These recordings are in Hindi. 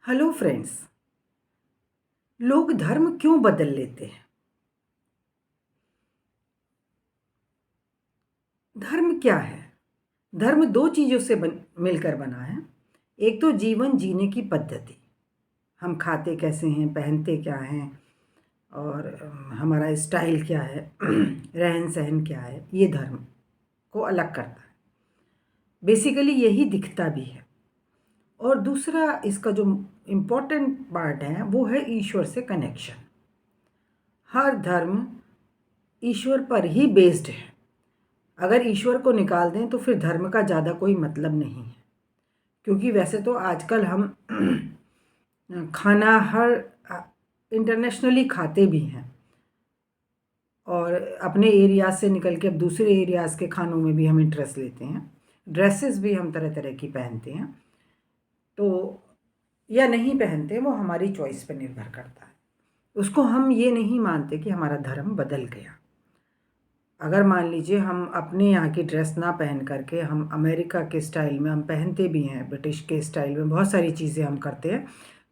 Hello friends. लोग धर्म क्यों बदल लेते हैं? धर्म क्या है? धर्म दो चीज़ों से मिलकर बना है। एक तो जीवन जीने की पद्धति, हम खाते कैसे हैं, पहनते क्या हैं, और हमारा स्टाइल क्या है, रहन सहन क्या है, ये धर्म को अलग करता है। बेसिकली यही दिखता भी है। और दूसरा इसका जो इम्पोर्टेंट पार्ट है वो है ईश्वर से कनेक्शन। हर धर्म ईश्वर पर ही बेस्ड है। अगर ईश्वर को निकाल दें तो फिर धर्म का ज़्यादा कोई मतलब नहीं है। क्योंकि वैसे तो आजकल हम खाना हर इंटरनेशनली खाते भी हैं, और अपने एरियाज से निकल के अब दूसरे एरियाज़ के खानों में भी हम इंटरेस्ट लेते हैं। ड्रेसेस भी हम तरह तरह की पहनते हैं, तो या नहीं पहनते, वो हमारी चॉइस पर निर्भर करता है। उसको हम ये नहीं मानते कि हमारा धर्म बदल गया। अगर मान लीजिए हम अपने यहाँ की ड्रेस ना पहन करके हम अमेरिका के स्टाइल में हम पहनते भी हैं, ब्रिटिश के स्टाइल में बहुत सारी चीज़ें हम करते हैं,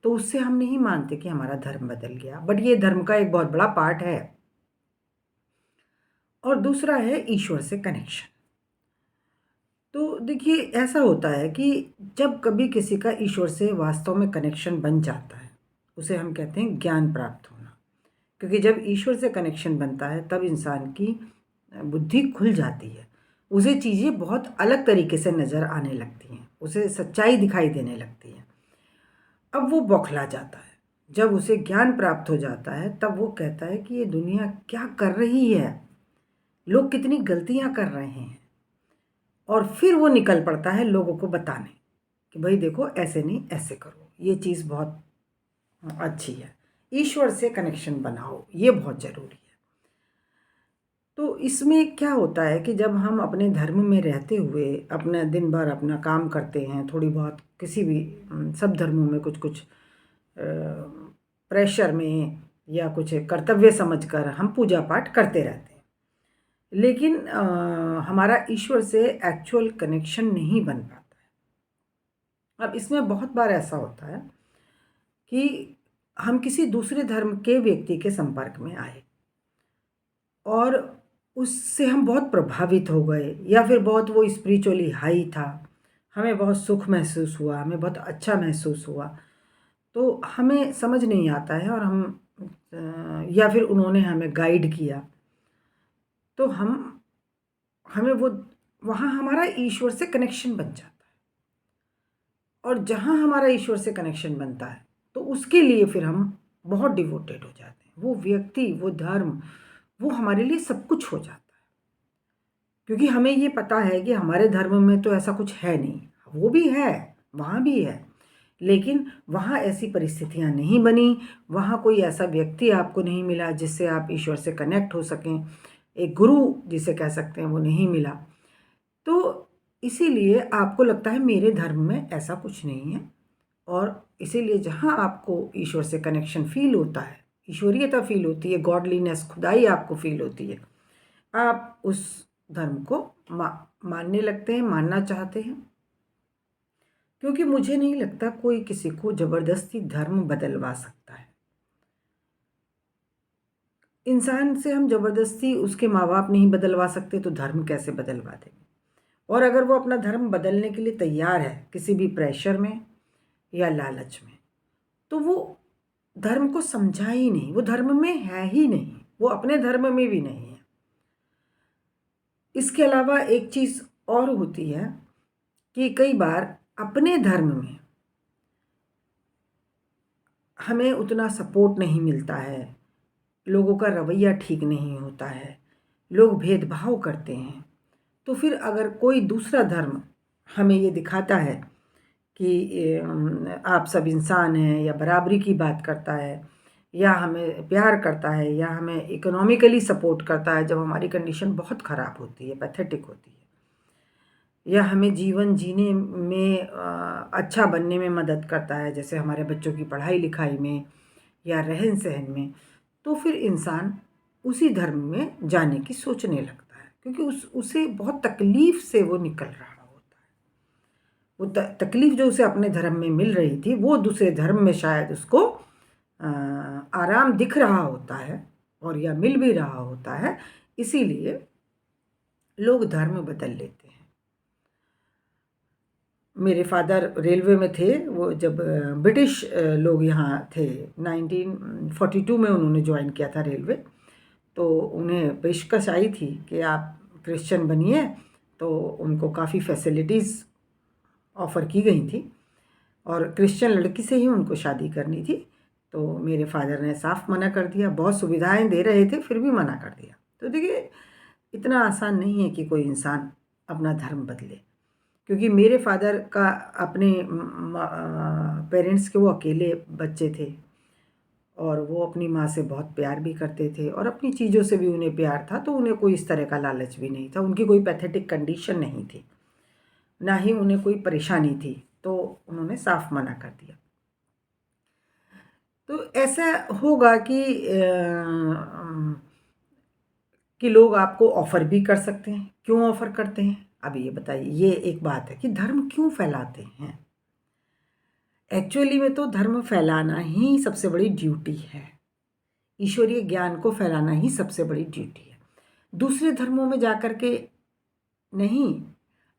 तो उससे हम नहीं मानते कि हमारा धर्म बदल गया। बट ये धर्म का एक बहुत बड़ा पार्ट है। और दूसरा है ईश्वर से कनेक्शन। तो देखिए, ऐसा होता है कि जब कभी किसी का ईश्वर से वास्तव में कनेक्शन बन जाता है, उसे हम कहते हैं ज्ञान प्राप्त होना। क्योंकि जब ईश्वर से कनेक्शन बनता है तब इंसान की बुद्धि खुल जाती है। उसे चीज़ें बहुत अलग तरीके से नज़र आने लगती हैं, उसे सच्चाई दिखाई देने लगती है। अब वो बौखला जाता है। जब उसे ज्ञान प्राप्त हो जाता है तब वो कहता है कि ये दुनिया क्या कर रही है, लोग कितनी गलतियाँ कर रहे हैं। और फिर वो निकल पड़ता है लोगों को बताने कि भाई देखो, ऐसे नहीं, ऐसे करो, ये चीज़ बहुत अच्छी है। ईश्वर से कनेक्शन बनाओ, ये बहुत ज़रूरी है। तो इसमें क्या होता है कि जब हम अपने धर्म में रहते हुए अपना दिन भर अपना काम करते हैं, थोड़ी बहुत किसी भी सब धर्मों में कुछ कुछ प्रेशर में या कुछ कर्तव्य समझकर हम पूजा पाठ करते रहते हैं, लेकिन हमारा ईश्वर से एक्चुअल कनेक्शन नहीं बन पाता है। अब इसमें बहुत बार ऐसा होता है कि हम किसी दूसरे धर्म के व्यक्ति के संपर्क में आए और उससे हम बहुत प्रभावित हो गए, या फिर बहुत वो स्पिरिचुअली हाई था, हमें बहुत सुख महसूस हुआ, हमें बहुत अच्छा महसूस हुआ, तो हमें समझ नहीं आता है, और हम या फिर उन्होंने हमें गाइड किया, तो हमें वो वहाँ हमारा ईश्वर से कनेक्शन बन जाता है। और जहाँ हमारा ईश्वर से कनेक्शन बनता है तो उसके लिए फिर हम बहुत डिवोटेड हो जाते हैं। वो व्यक्ति, वो धर्म, वो हमारे लिए सब कुछ हो जाता है। क्योंकि हमें ये पता है कि हमारे धर्म में तो ऐसा कुछ है नहीं। वो भी है, वहाँ भी है, लेकिन वहाँ ऐसी परिस्थितियाँ नहीं बनी, वहाँ कोई ऐसा व्यक्ति आपको नहीं मिला जिससे आप ईश्वर से कनेक्ट हो सकें, एक गुरु जिसे कह सकते हैं वो नहीं मिला। तो इसीलिए आपको लगता है मेरे धर्म में ऐसा कुछ नहीं है, और इसीलिए जहाँ आपको ईश्वर से कनेक्शन फ़ील होता है, ईश्वरीयता फ़ील होती है, गॉडलीनेस, खुदाई आपको फ़ील होती है, आप उस धर्म को मानने लगते हैं, मानना चाहते हैं। क्योंकि मुझे नहीं लगता कोई किसी को ज़बरदस्ती धर्म बदलवा सकता है। इंसान से हम ज़बरदस्ती उसके माँ बाप नहीं बदलवा सकते, तो धर्म कैसे बदलवा देंगे? और अगर वो अपना धर्म बदलने के लिए तैयार है किसी भी प्रेशर में या लालच में, तो वो धर्म को समझा ही नहीं, वो धर्म में है ही नहीं, वो अपने धर्म में भी नहीं है। इसके अलावा एक चीज़ और होती है कि कई बार अपने धर्म में हमें उतना सपोर्ट नहीं मिलता है, लोगों का रवैया ठीक नहीं होता है, लोग भेदभाव करते हैं। तो फिर अगर कोई दूसरा धर्म हमें ये दिखाता है कि आप सब इंसान हैं, या बराबरी की बात करता है, या हमें प्यार करता है, या हमें इकोनॉमिकली सपोर्ट करता है जब हमारी कंडीशन बहुत ख़राब होती है, पैथेटिक होती है, या हमें जीवन जीने में अच्छा बनने में मदद करता है, जैसे हमारे बच्चों की पढ़ाई लिखाई में या रहन सहन में, तो फिर इंसान उसी धर्म में जाने की सोचने लगता है, क्योंकि उसे बहुत तकलीफ़ से वो निकल रहा होता है। वो तकलीफ़ जो उसे अपने धर्म में मिल रही थी, वो दूसरे धर्म में शायद उसको आराम दिख रहा होता है और या मिल भी रहा होता है, इसीलिए लोग धर्म बदल लेते हैं। मेरे फ़ादर रेलवे में थे, वो जब ब्रिटिश लोग यहाँ थे, 1942 में उन्होंने जॉइन किया था रेलवे, तो उन्हें पेशकश आई थी कि आप क्रिश्चियन बनिए, तो उनको काफ़ी फैसिलिटीज़ ऑफ़र की गई थी और क्रिश्चियन लड़की से ही उनको शादी करनी थी। तो मेरे फ़ादर ने साफ़ मना कर दिया, बहुत सुविधाएं दे रहे थे फिर भी मना कर दिया। तो देखिए, इतना आसान नहीं है कि कोई इंसान अपना धर्म बदले, क्योंकि मेरे फ़ादर का अपने पेरेंट्स के वो अकेले बच्चे थे और वो अपनी माँ से बहुत प्यार भी करते थे और अपनी चीज़ों से भी उन्हें प्यार था, तो उन्हें कोई इस तरह का लालच भी नहीं था। उनकी कोई पैथेटिक कंडीशन नहीं थी, ना ही उन्हें कोई परेशानी थी, तो उन्होंने साफ मना कर दिया। तो ऐसा होगा कि लोग आपको ऑफ़र भी कर सकते हैं। क्यों ऑफ़र करते हैं? अब ये बताइए, ये एक बात है कि धर्म क्यों फैलाते हैं? एक्चुअली में तो धर्म फैलाना ही सबसे बड़ी ड्यूटी है। ईश्वरीय ज्ञान को फैलाना ही सबसे बड़ी ड्यूटी है। दूसरे धर्मों में जाकर के नहीं,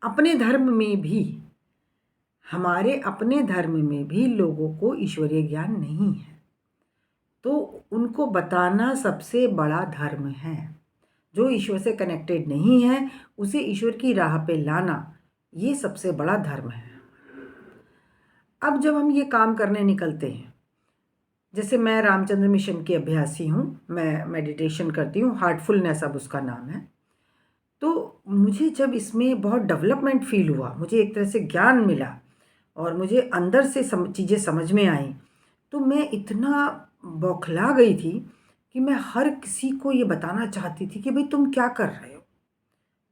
अपने धर्म में भी, हमारे अपने धर्म में भी लोगों को ईश्वरीय ज्ञान नहीं है, तो उनको बताना सबसे बड़ा धर्म है। जो ईश्वर से कनेक्टेड नहीं है, उसे ईश्वर की राह पे लाना, ये सबसे बड़ा धर्म है। अब जब हम ये काम करने निकलते हैं, जैसे मैं रामचंद्र मिशन की अभ्यासी हूँ, मैं मेडिटेशन करती हूँ, हार्टफुलनेस अब उसका नाम है। तो मुझे जब इसमें बहुत डेवलपमेंट फ़ील हुआ, मुझे एक तरह से ज्ञान मिला और मुझे अंदर से चीज़ें समझ में आई, तो मैं इतना बौखला गई थी कि मैं हर किसी को ये बताना चाहती थी कि भाई तुम क्या कर रहे हो,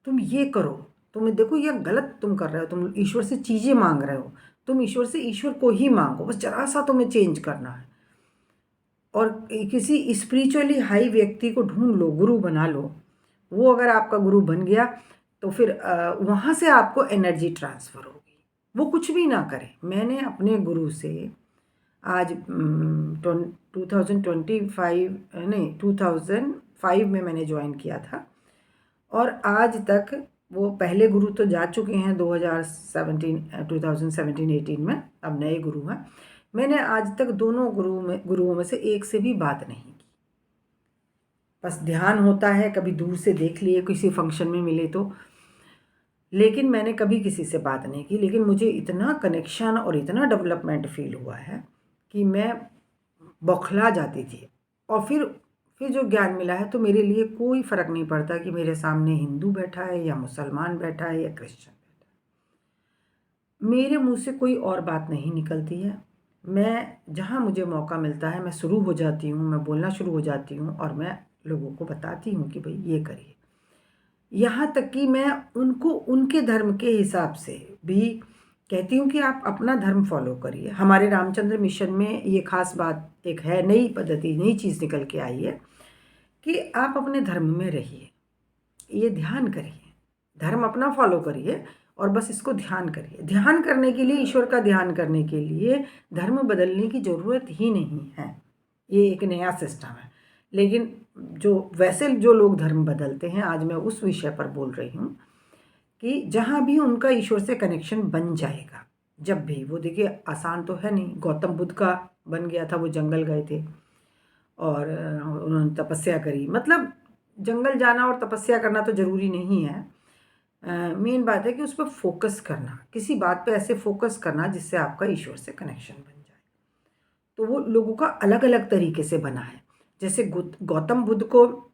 तुम ये करो, तुम देखो ये गलत तुम कर रहे हो, तुम ईश्वर से चीज़ें मांग रहे हो, तुम ईश्वर से ईश्वर को ही मांगो, बस जरा सा तुम्हें चेंज करना है और किसी स्पिरिचुअली हाई व्यक्ति को ढूंढ लो, गुरु बना लो। वो अगर आपका गुरु बन गया तो फिर वहाँ से आपको एनर्जी ट्रांसफ़र होगी, वो कुछ भी ना करे। मैंने अपने गुरु से आज 2025 नहीं 2005 में मैंने ज्वाइन किया था और आज तक वो पहले गुरु तो जा चुके हैं 2017-18 में, अब नए गुरु हैं। मैंने आज तक दोनों गुरुओं में से एक से भी बात नहीं की। बस ध्यान होता है, कभी दूर से देख लिए, किसी फंक्शन में मिले तो, लेकिन मैंने कभी किसी से बात नहीं की। लेकिन मुझे इतना कनेक्शन और इतना डेवलपमेंट फ़ील हुआ है कि मैं बौखला जाती थी। और फिर जो ज्ञान मिला है, तो मेरे लिए कोई फ़र्क नहीं पड़ता कि मेरे सामने हिंदू बैठा है या मुसलमान बैठा है या क्रिश्चियन बैठा है। मेरे मुँह से कोई और बात नहीं निकलती है। मैं जहाँ मुझे मौका मिलता है, मैं शुरू हो जाती हूँ, मैं बोलना शुरू हो जाती हूँ और मैं लोगों को बताती हूँ कि भाई ये करिए। यहाँ तक कि मैं उनको उनके धर्म के हिसाब से भी कहती हूँ कि आप अपना धर्म फॉलो करिए। हमारे रामचंद्र मिशन में ये ख़ास बात एक है, नई पद्धति, नई चीज़ निकल के आई है कि आप अपने धर्म में रहिए, ये ध्यान करिए, धर्म अपना फॉलो करिए और बस इसको ध्यान करिए। ध्यान करने के लिए, ईश्वर का ध्यान करने के लिए धर्म बदलने की ज़रूरत ही नहीं है। ये एक नया सिस्टम है। लेकिन जो लोग धर्म बदलते हैं, आज मैं उस विषय पर बोल रही हूँ कि जहाँ भी उनका ईश्वर से कनेक्शन बन जाएगा, जब भी वो, देखिए आसान तो है नहीं। गौतम बुद्ध का बन गया था, वो जंगल गए थे और उन्होंने तपस्या करी। मतलब जंगल जाना और तपस्या करना तो ज़रूरी नहीं है। मेन बात है कि उस पर फोकस करना, किसी बात पे ऐसे फोकस करना जिससे आपका ईश्वर से कनेक्शन बन जाए। तो वो लोगों का अलग अलग तरीके से बना है। जैसे गौतम बुद्ध को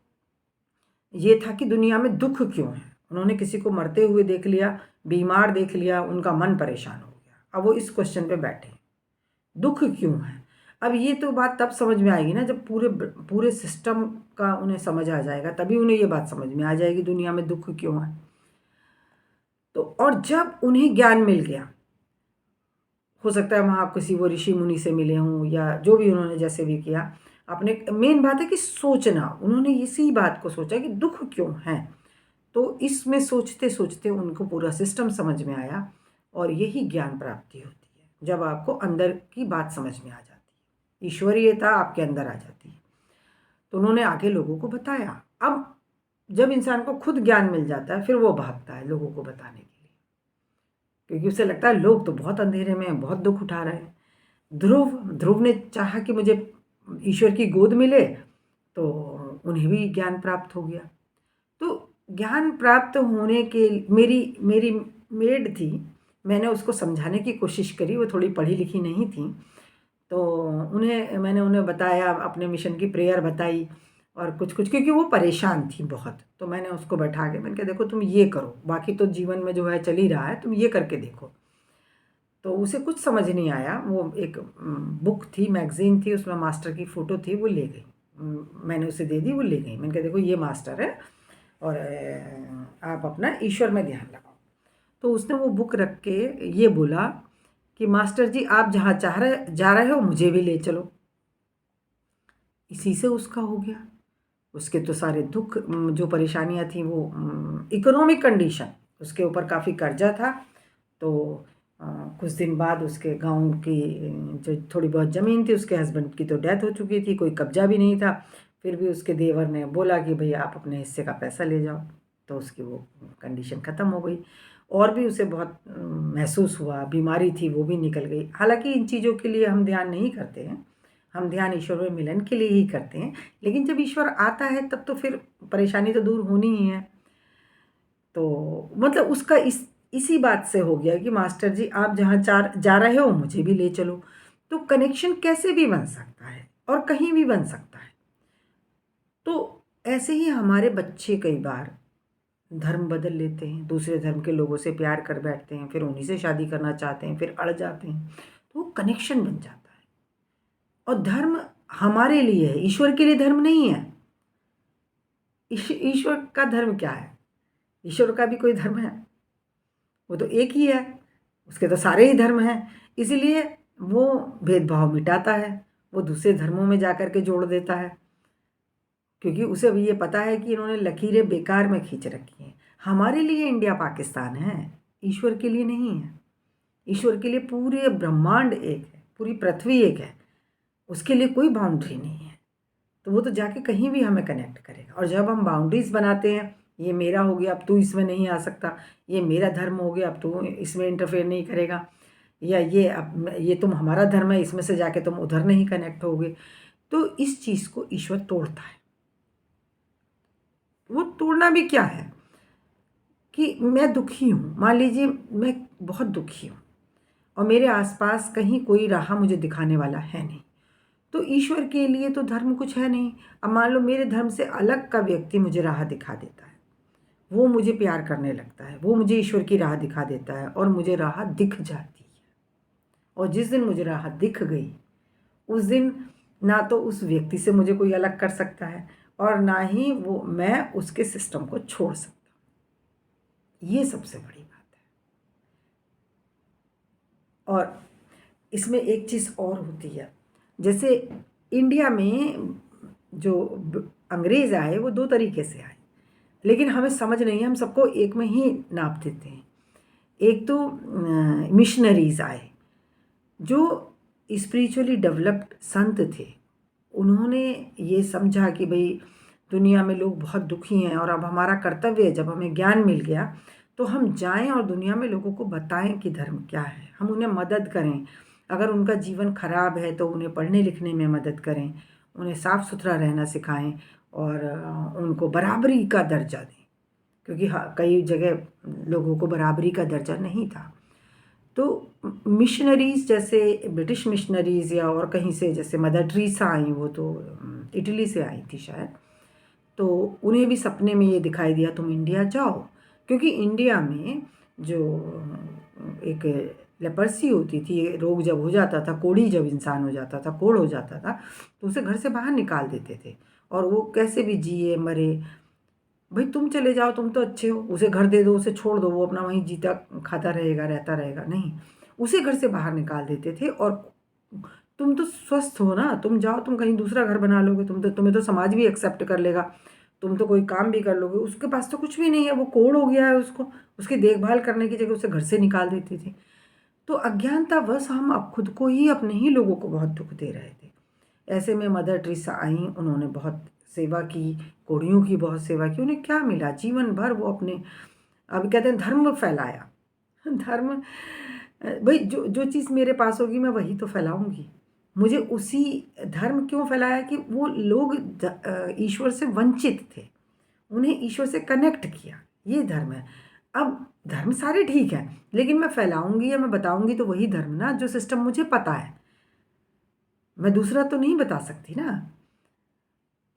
ये था कि दुनिया में दुख क्यों है। उन्होंने किसी को मरते हुए देख लिया, बीमार देख लिया, उनका मन परेशान हो गया। अब वो इस क्वेश्चन पे बैठे, दुख क्यों है। अब ये तो बात तब समझ में आएगी ना जब पूरे सिस्टम का उन्हें समझ आ जाएगा, तभी उन्हें ये बात समझ में आ जाएगी दुनिया में दुख क्यों है। तो और जब उन्हें ज्ञान मिल गया, हो सकता है वहाँ किसी वो ऋषि मुनि से मिले हों या जो भी उन्होंने जैसे भी किया, अपने मेन बात है कि सोचना, उन्होंने इसी बात को सोचा कि दुख क्यों है। तो इसमें सोचते सोचते उनको पूरा सिस्टम समझ में आया और यही ज्ञान प्राप्ति होती है, जब आपको अंदर की बात समझ में आ जाती है, ईश्वरीयता आपके अंदर आ जाती है। तो उन्होंने आगे लोगों को बताया। अब जब इंसान को खुद ज्ञान मिल जाता है, फिर वो भागता है लोगों को बताने के लिए, क्योंकि उसे लगता है लोग तो बहुत अंधेरे में हैं, बहुत दुख उठा रहे हैं। ध्रुव ने चाहा कि मुझे ईश्वर की गोद मिले, तो उन्हें भी ज्ञान प्राप्त हो गया। तो ज्ञान प्राप्त होने के मेरी मेरी मेड थी, मैंने उसको समझाने की कोशिश करी, वो थोड़ी पढ़ी लिखी नहीं थी, तो मैंने उन्हें बताया, अपने मिशन की प्रेयर बताई और कुछ-कुछ, क्योंकि वो परेशान थी बहुत। तो मैंने उसको बैठा के मैंने कहा देखो तुम ये करो, बाकी तो जीवन में जो है चल ही रहा है, तुम ये करके देखो। तो उसे कुछ समझ नहीं आया। वो एक बुक थी, मैगज़ीन थी, उसमें मास्टर की फ़ोटो थी, वो ले गई। मैंने उसे दे दी, वो ले गई। मैंने कहा देखो ये मास्टर है और आप अपना ईश्वर में ध्यान लगाओ। तो उसने वो बुक रख के ये बोला कि मास्टर जी आप जहाँ जा रहे हो मुझे भी ले चलो। इसी से उसका हो गया। उसके तो सारे दुख, जो परेशानियाँ थी, वो इकोनॉमिक कंडीशन, उसके ऊपर काफ़ी कर्जा था। तो कुछ दिन बाद उसके गाँव की जो थोड़ी बहुत ज़मीन थी, उसके हस्बैंड की तो डेथ हो चुकी थी, कोई कब्जा भी नहीं था। फिर भी उसके देवर ने बोला कि भैया आप अपने हिस्से का पैसा ले जाओ, तो उसकी वो कंडीशन ख़त्म हो गई। और भी उसे बहुत महसूस हुआ, बीमारी थी वो भी निकल गई। हालाँकि इन चीज़ों के लिए हम ध्यान नहीं करते हैं, हम ध्यान ईश्वर में मिलन के लिए ही करते हैं। लेकिन जब ईश्वर आता है तब तो फिर परेशानी तो दूर होनी ही है। तो मतलब उसका इसी बात से हो गया कि मास्टर जी आप जहाँ जा रहे हो मुझे भी ले चलो। तो कनेक्शन कैसे भी बन सकता है और कहीं भी बन सकता है। तो ऐसे ही हमारे बच्चे कई बार धर्म बदल लेते हैं, दूसरे धर्म के लोगों से प्यार कर बैठते हैं, फिर उन्हीं से शादी करना चाहते हैं, फिर अड़ जाते हैं, तो वो कनेक्शन बन जाता है। और धर्म हमारे लिए है, ईश्वर के लिए धर्म नहीं है। ईश्वर का धर्म क्या है? ईश्वर का भी कोई धर्म है? वो तो एक ही है, उसके तो सारे ही धर्म हैं। इसीलिए वो भेदभाव मिटाता है, वो दूसरे धर्मों में जाकर के जोड़ देता है, क्योंकि उसे अभी ये पता है कि इन्होंने लकीरें बेकार में खींच रखी हैं। हमारे लिए इंडिया पाकिस्तान है, ईश्वर के लिए नहीं है। ईश्वर के लिए पूरे ब्रह्मांड एक है, पूरी पृथ्वी एक है, उसके लिए कोई बाउंड्री नहीं है। तो वो तो जाके कहीं भी हमें कनेक्ट करेगा। और जब हम बाउंड्रीज़ बनाते हैं, ये मेरा हो गया अब तू इसमें नहीं आ सकता, ये मेरा धर्म हो गया अब तू इसमें इंटरफेयर नहीं करेगा, या ये तुम हमारा धर्म है इसमें से जाके तुम उधर नहीं कनेक्ट होगे, तो इस चीज़ को ईश्वर तोड़ता है। वो तोड़ना भी क्या है कि मैं दुखी हूँ, मान लीजिए मैं बहुत दुखी हूँ और मेरे आसपास कहीं कोई राह मुझे दिखाने वाला है नहीं, तो ईश्वर के लिए तो धर्म कुछ है नहीं। अब मान लो मेरे धर्म से अलग का व्यक्ति मुझे राह दिखा देता है, वो मुझे प्यार करने लगता है, वो मुझे ईश्वर की राह दिखा देता है और मुझे राह दिख जाती है। और जिस दिन मुझे राह दिख गई, उस दिन ना तो उस व्यक्ति से मुझे कोई अलग कर सकता है और ना ही वो मैं उसके सिस्टम को छोड़ सकता हूँ। ये सबसे बड़ी बात है। और इसमें एक चीज़ और होती है, जैसे इंडिया में जो अंग्रेज़ आए वो दो तरीके से आए, लेकिन हमें समझ नहीं है, हम सबको एक में ही नाप देते हैं। एक तो मिशनरीज़ आए जो स्पिरिचुअली डेवलप्ड संत थे, उन्होंने ये समझा कि भाई दुनिया में लोग बहुत दुखी हैं और अब हमारा कर्तव्य है, जब हमें ज्ञान मिल गया तो हम जाएं और दुनिया में लोगों को बताएं कि धर्म क्या है, हम उन्हें मदद करें। अगर उनका जीवन खराब है तो उन्हें पढ़ने लिखने में मदद करें, उन्हें साफ़ सुथरा रहना सिखाएं और उनको बराबरी का दर्जा दें, क्योंकि कई जगह लोगों को बराबरी का दर्जा नहीं था। तो मिशनरीज़ जैसे ब्रिटिश मिशनरीज़ या और कहीं से, जैसे मदर टेरेसा आई, वो तो इटली से आई थी शायद, तो उन्हें भी सपने में ये दिखाई दिया तुम इंडिया जाओ, क्योंकि इंडिया में जो एक लेपर्सी होती थी, रोग जब हो जाता था, कोढ़ी जब इंसान हो जाता था, कोढ़ हो जाता था, तो उसे घर से बाहर निकाल देते थे और वो कैसे भी जिए मरे, भाई तुम चले जाओ, तुम तो अच्छे हो, उसे घर दे दो, उसे छोड़ दो, वो अपना वहीं जीता खाता रहेगा, रहता रहेगा। नहीं, उसे घर से बाहर निकाल देते थे और तुम तो स्वस्थ हो ना, तुम जाओ, तुम कहीं दूसरा घर बना लोगे, तुम्हें तो समाज भी एक्सेप्ट कर लेगा, तुम तो कोई काम भी कर लोगे, उसके पास तो कुछ भी नहीं है, वो कोढ़ हो गया है, उसको उसकी देखभाल करने की जगह उसे घर से निकाल देती थी। तो अज्ञानतावश हम अब खुद को ही, अपने ही लोगों को बहुत दुख दे रहे थे। ऐसे में मदर टेरेसा आईं, उन्होंने बहुत सेवा की, कोढ़ियों की बहुत सेवा की। उन्हें क्या मिला? जीवन भर वो अपने, अब कहते हैं धर्म फैलाया। धर्म, भाई जो जो चीज़ मेरे पास होगी मैं वही तो फैलाऊंगी। मुझे उसी, धर्म क्यों फैलाया कि वो लोग ईश्वर से वंचित थे, उन्हें ईश्वर से कनेक्ट किया, ये धर्म है। अब धर्म सारे ठीक हैं, लेकिन मैं फैलाऊंगी या मैं बताऊंगी तो वही धर्म ना, जो सिस्टम मुझे पता है, मैं दूसरा तो नहीं बता सकती ना।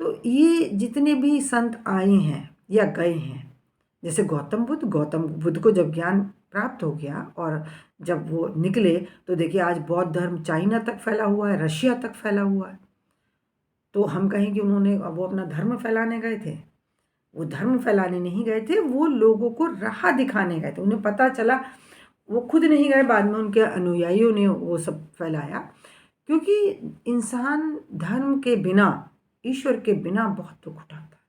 तो ये जितने भी संत आए हैं या गए हैं, जैसे गौतम बुद्ध को जब ज्ञान प्राप्त हो गया और जब वो निकले, तो देखिए आज बौद्ध धर्म चाइना तक फैला हुआ है, रशिया तक फैला हुआ है। तो हम कहें कि उन्होंने, वो अपना धर्म फैलाने गए थे? वो धर्म फैलाने नहीं गए थे, वो लोगों को राह दिखाने गए थे। उन्हें पता चला, वो खुद नहीं गए, बाद में उनके अनुयायियों ने वो सब फैलाया। क्योंकि इंसान धर्म के बिना, ईश्वर के बिना बहुत दुख उठाता है।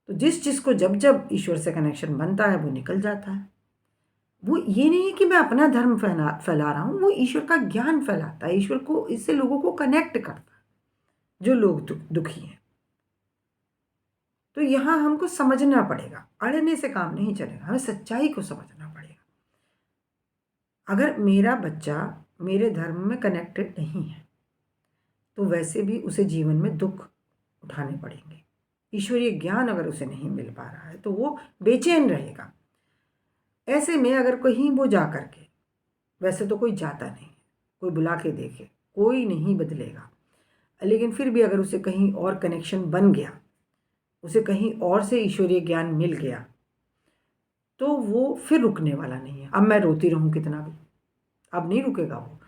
तो जिस चीज़ को जब जब ईश्वर से कनेक्शन बनता है वो निकल जाता है। वो ये नहीं है कि मैं अपना धर्म फैला रहा हूँ, वो ईश्वर का ज्ञान फैलाता है, ईश्वर को, इससे लोगों को कनेक्ट करता है, जो लोग दुखी हैं। तो यहाँ हमको समझना पड़ेगा, अड़ने से काम नहीं चलेगा, हमें सच्चाई को समझना पड़ेगा। अगर मेरा बच्चा मेरे धर्म में कनेक्टेड नहीं है, तो वैसे भी उसे जीवन में दुख उठाने पड़ेंगे। ईश्वरीय ज्ञान अगर उसे नहीं मिल पा रहा है तो वो बेचैन रहेगा। ऐसे में अगर कहीं वो जा कर के, वैसे तो कोई जाता नहीं, कोई बुला के देखे, कोई नहीं बदलेगा, लेकिन फिर भी अगर उसे कहीं और कनेक्शन बन गया, उसे कहीं और से ईश्वरीय ज्ञान मिल गया, तो वो फिर रुकने वाला नहीं है। अब मैं रोती रहूं कितना भी, अब नहीं रुकेगा वो।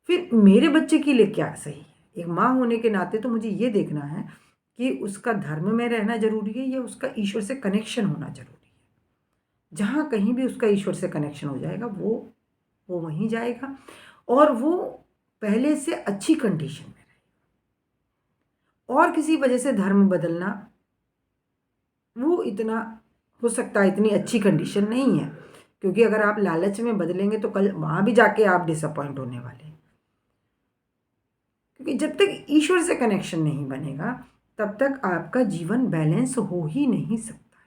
फिर मेरे बच्चे के लिए क्या सही है? एक माँ होने के नाते तो मुझे ये देखना है कि उसका धर्म में रहना जरूरी है या उसका ईश्वर से कनेक्शन होना जरूरी है। जहाँ कहीं भी उसका ईश्वर से कनेक्शन हो जाएगा, वो वहीं जाएगा और वो पहले से अच्छी कंडीशन में रहेगा। और किसी वजह से धर्म बदलना, वो इतना, हो सकता है इतनी अच्छी कंडीशन नहीं है, क्योंकि अगर आप लालच में बदलेंगे तो कल वहाँ भी जाके आप डिसअपॉइंट होने वाले हैं। क्योंकि जब तक ईश्वर से कनेक्शन नहीं बनेगा, तब तक आपका जीवन बैलेंस हो ही नहीं सकता है।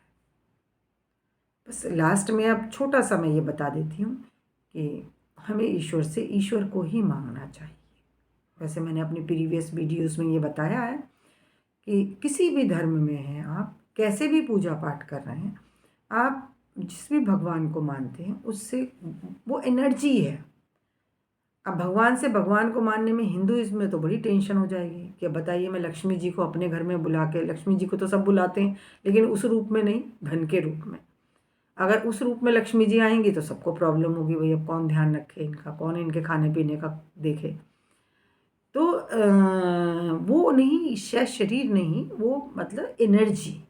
बस लास्ट में अब छोटा सा मैं ये बता देती हूँ कि हमें ईश्वर से ईश्वर को ही मांगना चाहिए। वैसे मैंने अपनी प्रीवियस वीडियोस में ये बताया है कि किसी भी धर्म में हैं आप, कैसे भी पूजा पाठ कर रहे हैं, आप जिस भी भगवान को मानते हैं, उससे वो एनर्जी है। अब भगवान से भगवान को मानने में हिंदुइज्म में तो बड़ी टेंशन हो जाएगी कि अब बताइए, मैं लक्ष्मी जी को अपने घर में बुला के, लक्ष्मी जी को तो सब बुलाते हैं लेकिन उस रूप में नहीं, धन के रूप में। अगर उस रूप में लक्ष्मी जी आएंगी तो सबको प्रॉब्लम होगी, भाई अब कौन ध्यान रखे इनका, कौन इनके खाने पीने का देखे। तो वो नहीं, शायद शरीर नहीं, वो मतलब एनर्जी।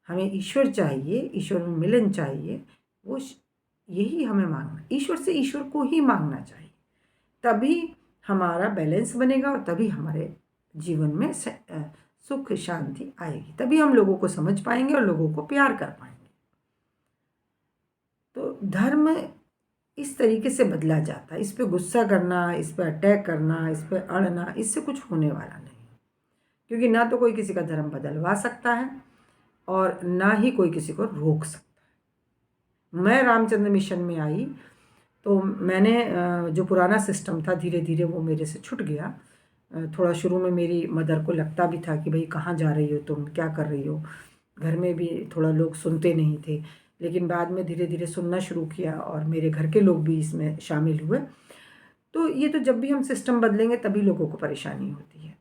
हमें ईश्वर चाहिए, ईश्वर में मिलन चाहिए, वो यही हमें मांगना, ईश्वर से ईश्वर को ही मांगना चाहिए। तभी हमारा बैलेंस बनेगा और तभी हमारे जीवन में सुख शांति आएगी, तभी हम लोगों को समझ पाएंगे और लोगों को प्यार कर पाएंगे। तो धर्म इस तरीके से बदला जाता है। इस पे गुस्सा करना, इस पे अटैक करना, इस पे अड़ना, इससे कुछ होने वाला नहीं। क्योंकि ना तो कोई किसी का धर्म बदलवा सकता है और ना ही कोई किसी को रोक सकता है। मैं रामचंद्र मिशन में आई तो मैंने जो पुराना सिस्टम था, धीरे धीरे वो मेरे से छूट गया। थोड़ा शुरू में मेरी मदर को लगता भी था कि भाई कहाँ जा रही हो तुम, क्या कर रही हो। घर में भी थोड़ा लोग सुनते नहीं थे, लेकिन बाद में धीरे धीरे सुनना शुरू किया और मेरे घर के लोग भी इसमें शामिल हुए। तो ये तो जब भी हम सिस्टम बदलेंगे तभी लोगों को परेशानी होती है,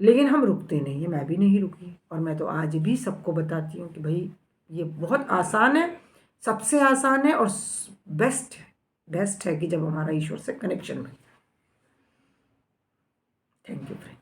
लेकिन हम रुकते नहीं हैं। मैं भी नहीं रुकी और मैं तो आज भी सबको बताती हूँ कि भाई ये बहुत आसान है, सबसे आसान है और बेस्ट है कि जब हमारा ईश्वर से कनेक्शन बन जाए। Thank you friend.